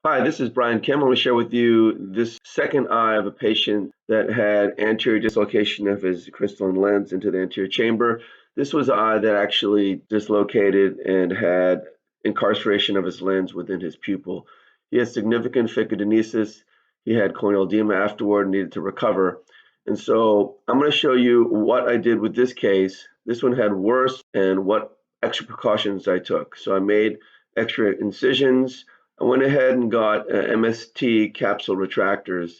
Hi, this is Brian Kim. I'm going to share with you this second eye of a patient that had anterior dislocation of his crystalline lens into the anterior chamber. This was an eye that actually dislocated and had incarceration of his lens within his pupil. He had significant phacodenesis. He had corneal edema afterward and needed to recover. And so I'm going to show you what I did with this case. This one had worse and what extra precautions I took. So I made extra incisions. I went ahead and got MST capsule retractors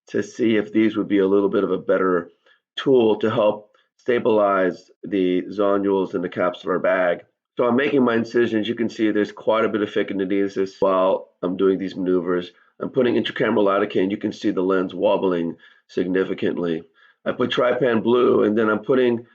to see if these would be a little bit of a better tool to help stabilize the zonules in the capsular bag. So I'm making my incisions. You can see there's quite a bit of phacodenesis while I'm doing these maneuvers. I'm putting intracameral lidocaine. You can see the lens wobbling significantly. I put trypan blue, and then I'm putting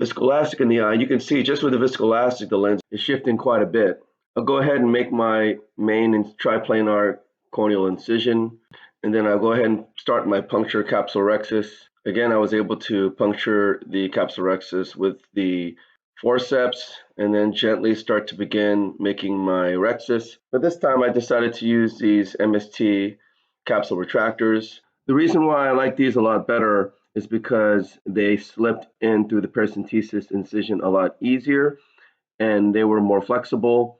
viscoelastic in the eye. You can see just with the viscoelastic, the lens is shifting quite a bit. I'll go ahead and make my main and triplanar corneal incision, and then I'll go ahead and start my puncture capsulorhexis. Again, I was able to puncture the capsulorhexis with the forceps and then gently start to begin making my rhexis. But this time I decided to use these MST capsule retractors. The reason why I like these a lot better is because they slipped in through the paracentesis incision a lot easier and they were more flexible.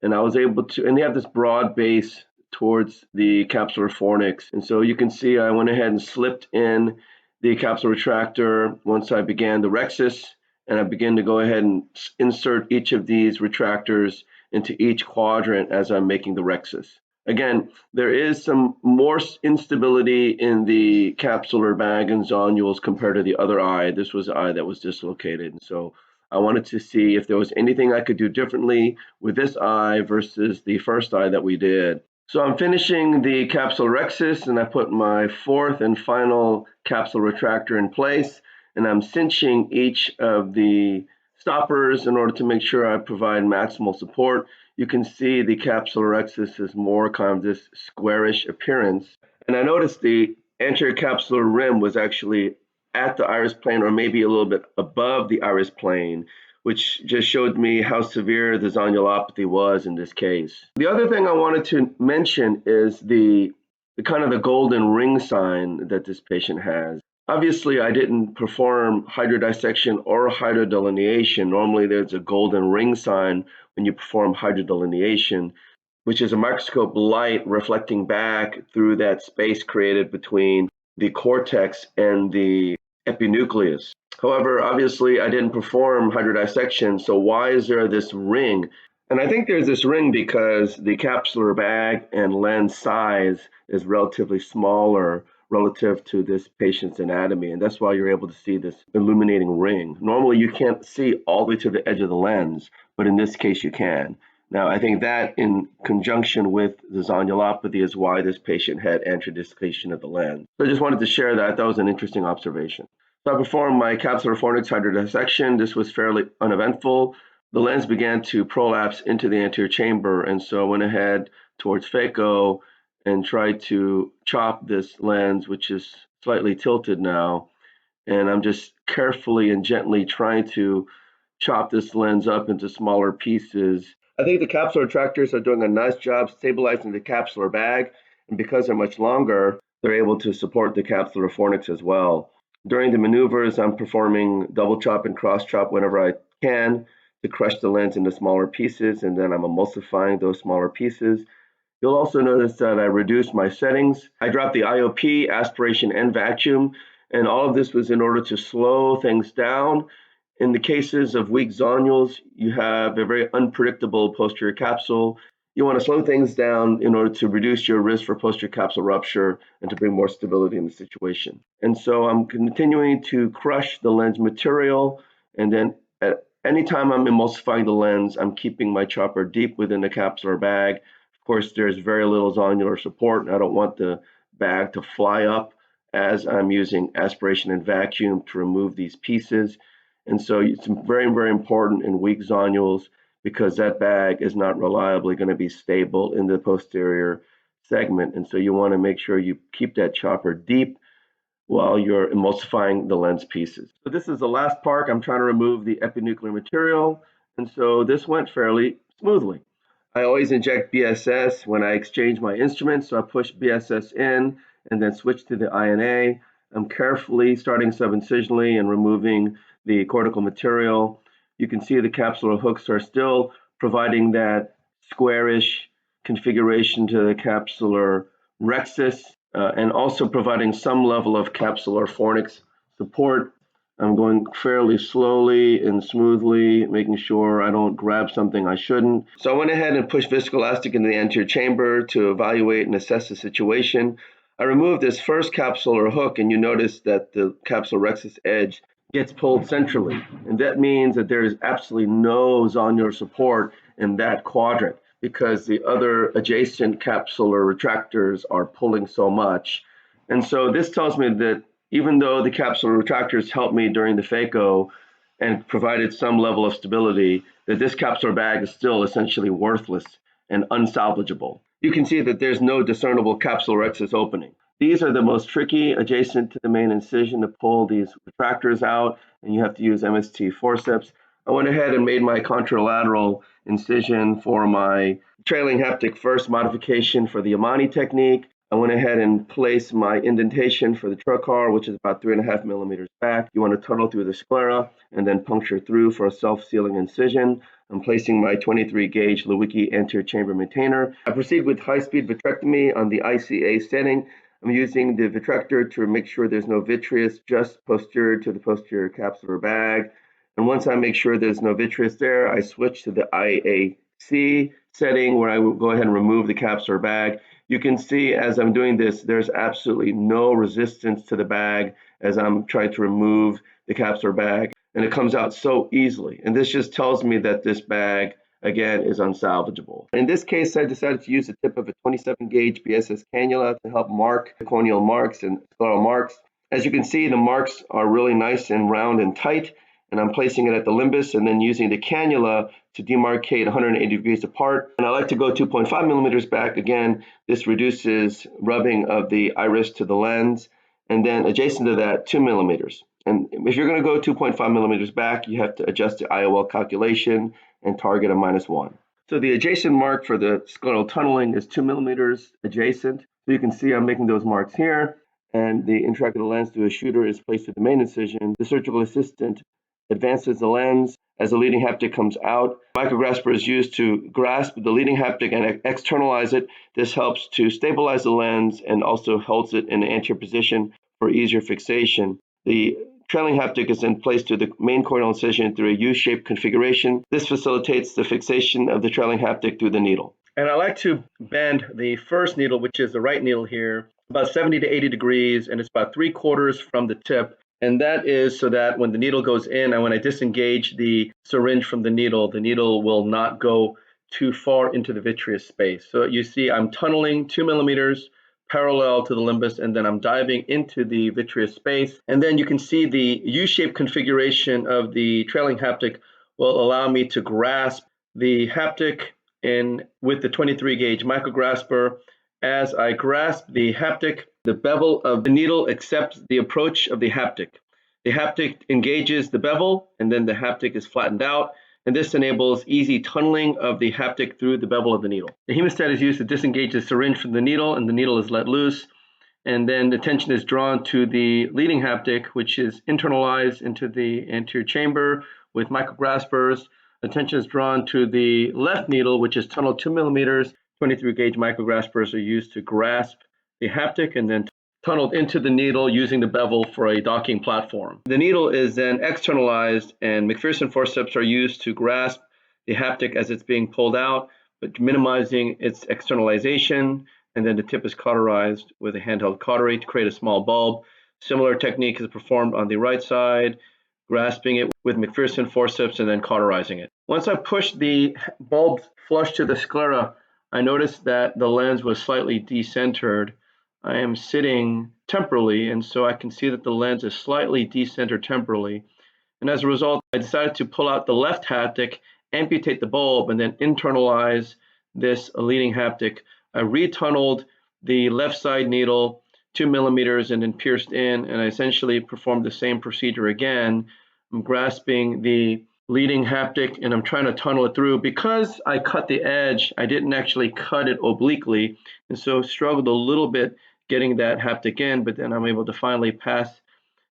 And I was able to, and they have this broad base towards the capsular fornix. And so you can see I went ahead and slipped in the capsule retractor once I began the rhexis, and I began to go ahead and insert each of these retractors into each quadrant as I'm making the rhexis. Again, there is some more instability in the capsular bag and zonules compared to the other eye. This was an eye that was dislocated. And so I wanted to see if there was anything I could do differently with this eye versus the first eye that we did. So I'm finishing the capsulorhexis, and I put my fourth and final capsule retractor in place, and I'm cinching each of the stoppers in order to make sure I provide maximal support. You can see the capsulorhexis is more kind of this squarish appearance. And I noticed the anterior capsular rim was actually at the iris plane or maybe a little bit above the iris plane, which just showed me how severe the zonulopathy was in this case. The other thing I wanted to mention is the kind of the golden ring sign that this patient has. Obviously, I didn't perform hydrodissection or hydrodelineation. Normally, there's a golden ring sign when you perform hydrodelineation, which is a microscope light reflecting back through that space created between the cortex and the epinucleus. However, obviously, I didn't perform hydrodissection, so why is there this ring? And I think there's this ring because the capsular bag and lens size is relatively smaller relative to this patient's anatomy, and that's why you're able to see this illuminating ring. Normally, you can't see all the way to the edge of the lens, but in this case, you can. Now, I think that in conjunction with the zonulopathy is why this patient had anterior dislocation of the lens. So I just wanted to share that. That was an interesting observation. So I performed my capsular fornix hydrodissection. This was fairly uneventful. The lens began to prolapse into the anterior chamber, and so I went ahead towards Phaco and tried to chop this lens, which is slightly tilted now. And I'm just carefully and gently trying to chop this lens up into smaller pieces. I think the capsular retractors are doing a nice job stabilizing the capsular bag, and because they're much longer, they're able to support the capsular fornix as well. During the maneuvers, I'm performing double chop and cross chop whenever I can to crush the lens into smaller pieces, and then I'm emulsifying those smaller pieces. You'll also notice that I reduced my settings. I dropped the IOP, aspiration, and vacuum, and all of this was in order to slow things down. In the cases of weak zonules, you have a very unpredictable posterior capsule. You want to slow things down in order to reduce your risk for posterior capsule rupture and to bring more stability in the situation. And so I'm continuing to crush the lens material, and then at any time I'm emulsifying the lens, I'm keeping my chopper deep within the capsular bag. Of course, there's very little zonular support, and I don't want the bag to fly up as I'm using aspiration and vacuum to remove these pieces. And so it's very, very important in weak zonules because that bag is not reliably going to be stable in the posterior segment. And so you want to make sure you keep that chopper deep while you're emulsifying the lens pieces. So this is the last part. I'm trying to remove the epinuclear material. And so this went fairly smoothly. I always inject BSS when I exchange my instruments, so I push BSS in and then switch to the INA. I'm carefully starting subincisionally and removing the cortical material. You can see the capsular hooks are still providing that squarish configuration to the capsular rexus, and also providing some level of capsular fornix support. I'm going fairly slowly and smoothly, making sure I don't grab something I shouldn't. So I went ahead and pushed viscoelastic into the anterior chamber to evaluate and assess the situation. I removed this first capsular hook, and you notice that the capsular rexus edge gets pulled centrally. And that means that there is absolutely no zonular support in that quadrant because the other adjacent capsular retractors are pulling so much. And so this tells me that even though the capsular retractors helped me during the Phaco and provided some level of stability, that this capsular bag is still essentially worthless and unsalvageable. You can see that there's no discernible capsular rexus opening. These are the most tricky adjacent to the main incision to pull these retractors out, and you have to use MST forceps. I went ahead and made my contralateral incision for my trailing haptic first modification for the Yamane technique. I went ahead and placed my indentation for the trocar, which is about 3.5 millimeters back. You want to tunnel through the sclera and then puncture through for a self-sealing incision. I'm placing my 23 gauge Lewicki anterior chamber maintainer. I proceed with high-speed vitrectomy on the ICA setting. I'm using the vitrector to make sure there's no vitreous just posterior to the posterior capsular bag. And once I make sure there's no vitreous there, I switch to the IAC setting where I will go ahead and remove the capsular bag. You can see as I'm doing this, there's absolutely no resistance to the bag as I'm trying to remove the capsular bag, and it comes out so easily. And this just tells me that this bag, again, is unsalvageable. In this case, I decided to use the tip of a 27 gauge BSS cannula to help mark the corneal marks and scleral marks. As you can see, the marks are really nice and round and tight, and I'm placing it at the limbus and then using the cannula to demarcate 180 degrees apart. And I like to go 2.5 millimeters back. Again, this reduces rubbing of the iris to the lens. And then adjacent to that, 2 millimeters. And if you're going to go 2.5 millimeters back, you have to adjust the IOL calculation and target a -1. So the adjacent mark for the scleral tunneling is 2 millimeters adjacent. So you can see I'm making those marks here. And the intraocular lens through a shooter is placed at the main incision. The surgical assistant advances the lens as the leading haptic comes out. Micrograsper is used to grasp the leading haptic and externalize it. This helps to stabilize the lens and also holds it in an anterior position for easier fixation. The trailing haptic is then placed to the main corneal incision through a U-shaped configuration. This facilitates the fixation of the trailing haptic through the needle. And I like to bend the first needle, which is the right needle here, about 70 to 80 degrees, and it's about 3/4 from the tip. And that is so that when the needle goes in and when I disengage the syringe from the needle will not go too far into the vitreous space. So you see I'm tunneling 2 millimeters parallel to the limbus, and then I'm diving into the vitreous space. And then you can see the U-shaped configuration of the trailing haptic will allow me to grasp the haptic in with the 23 gauge micrograsper. As I grasp the haptic, the bevel of the needle accepts the approach of the haptic. The haptic engages the bevel, and then the haptic is flattened out, and this enables easy tunneling of the haptic through the bevel of the needle. The hemostat is used to disengage the syringe from the needle, and the needle is let loose, and then the tension is drawn to the leading haptic, which is internalized into the anterior chamber with micrograspers. The tension is drawn to the left needle, which is tunneled 2 millimeters. 23 gauge micrograspers are used to grasp the haptic and then tunneled into the needle using the bevel for a docking platform. The needle is then externalized, and McPherson forceps are used to grasp the haptic as it's being pulled out, but minimizing its externalization, and then the tip is cauterized with a handheld cautery to create a small bulb. Similar technique is performed on the right side, grasping it with McPherson forceps and then cauterizing it. Once I pushed the bulb flush to the sclera, I noticed that the lens was slightly decentered. I am sitting temporally, and so I can see that the lens is slightly decentered temporally. And as a result, I decided to pull out the left haptic, amputate the bulb, and then internalize this leading haptic. I retunneled the left side needle 2 millimeters and then pierced in, and I essentially performed the same procedure again. I'm grasping the leading haptic, and I'm trying to tunnel it through. Because I cut the edge, I didn't actually cut it obliquely, and so struggled a little bit getting that haptic in, but then I'm able to finally pass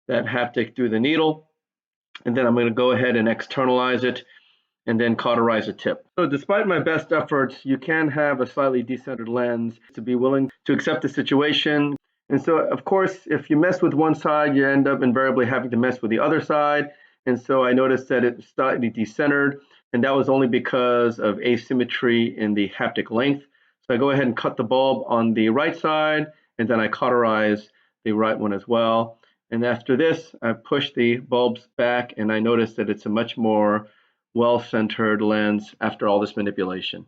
that haptic through the needle, and then I'm going to go ahead and externalize it and then cauterize a tip. So despite my best efforts, you can have a slightly decentered lens to be willing to accept the situation. And so, of course, if you mess with one side, you end up invariably having to mess with the other side. And so I noticed that it's slightly decentered, and that was only because of asymmetry in the haptic length. So I go ahead and cut the bulb on the right side, and then I cauterize the right one as well. And after this, I push the bulbs back, and I notice that it's a much more well-centered lens after all this manipulation.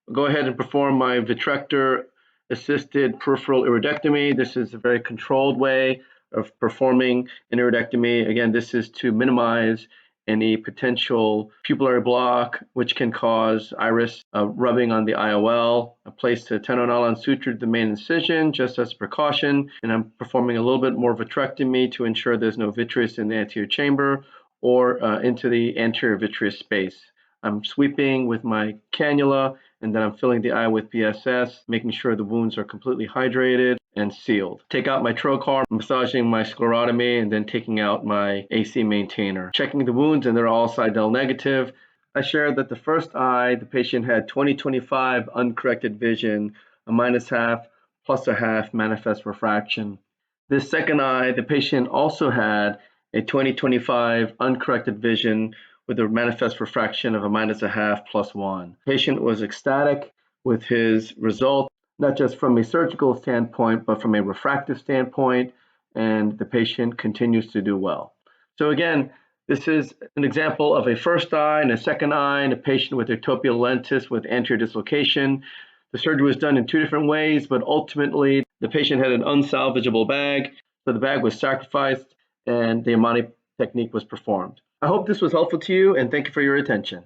I'll go ahead and perform my vitrector-assisted peripheral iridectomy. This is a very controlled way of performing an iridectomy. Again, this is to minimize any potential pupillary block, which can cause iris rubbing on the IOL. I placed a tenonylon suture to the main incision just as a precaution, and I'm performing a little bit more vitrectomy to ensure there's no vitreous in the anterior chamber or into the anterior vitreous space. I'm sweeping with my cannula, and then I'm filling the eye with PSS, making sure the wounds are completely hydrated and sealed. Take out my trocar, massaging my sclerotomy, and then taking out my AC maintainer. Checking the wounds, and they're all Seidel negative. I shared that the first eye, the patient had 20/25 uncorrected vision, a -1/2 plus a half manifest refraction. This second eye, the patient also had a 20/25 uncorrected vision with a manifest refraction of a -1/2 plus 1. The patient was ecstatic with his result, not just from a surgical standpoint, but from a refractive standpoint, and the patient continues to do well. So again, this is an example of a first eye and a second eye in a patient with ectopial lentis with anterior dislocation. The surgery was done in two different ways, but ultimately the patient had an unsalvageable bag, so the bag was sacrificed and the Yamane technique was performed. I hope this was helpful to you, and thank you for your attention.